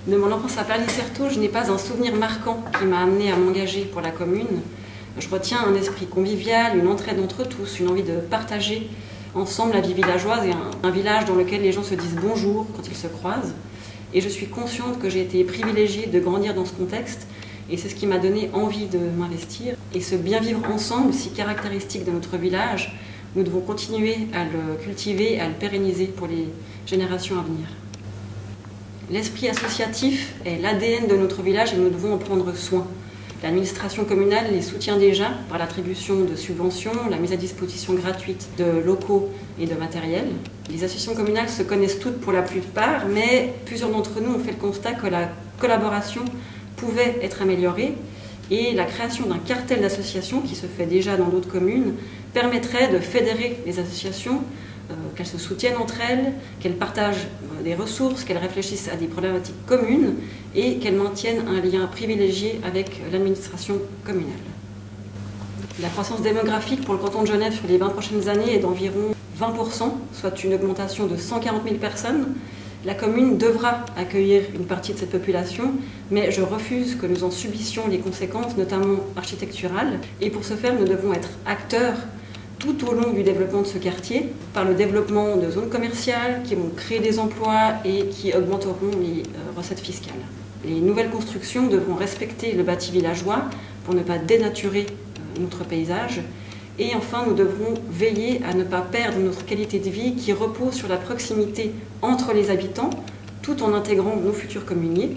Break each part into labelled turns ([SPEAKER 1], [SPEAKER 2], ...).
[SPEAKER 1] De mon enfance à Perlis-Certeau, je n'ai pas un souvenir marquant qui m'a amené à m'engager pour la commune. Je retiens un esprit convivial, une entraide entre tous, une envie de partager ensemble la vie villageoise et un village dans lequel les gens se disent bonjour quand ils se croisent. Et je suis consciente que j'ai été privilégiée de grandir dans ce contexte et c'est ce qui m'a donné envie de m'investir. Et ce bien vivre ensemble, si caractéristique de notre village, nous devons continuer à le cultiver, à le pérenniser pour les générations à venir. L'esprit associatif est l'ADN de notre village et nous devons en prendre soin. L'administration communale les soutient déjà par l'attribution de subventions, la mise à disposition gratuite de locaux et de matériel. Les associations communales se connaissent toutes pour la plupart, mais plusieurs d'entre nous ont fait le constat que la collaboration pouvait être améliorée et la création d'un cartel d'associations qui se fait déjà dans d'autres communes permettrait de fédérer les associations, qu'elles se soutiennent entre elles, qu'elles partagent des ressources, qu'elles réfléchissent à des problématiques communes et qu'elles maintiennent un lien privilégié avec l'administration communale. La croissance démographique pour le canton de Genève sur les 20 prochaines années est d'environ 20%, soit une augmentation de 140 000 personnes. La commune devra accueillir une partie de cette population, mais je refuse que nous en subissions les conséquences, notamment architecturales. Et pour ce faire, nous devons être acteurs tout au long du développement de ce quartier, par le développement de zones commerciales qui vont créer des emplois et qui augmenteront les recettes fiscales. Les nouvelles constructions devront respecter le bâti villageois pour ne pas dénaturer notre paysage. Et enfin, nous devrons veiller à ne pas perdre notre qualité de vie qui repose sur la proximité entre les habitants, tout en intégrant nos futurs communiers.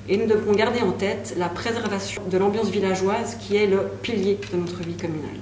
[SPEAKER 1] Et nous devrons garder en tête la préservation de l'ambiance villageoise qui est le pilier de notre vie communale.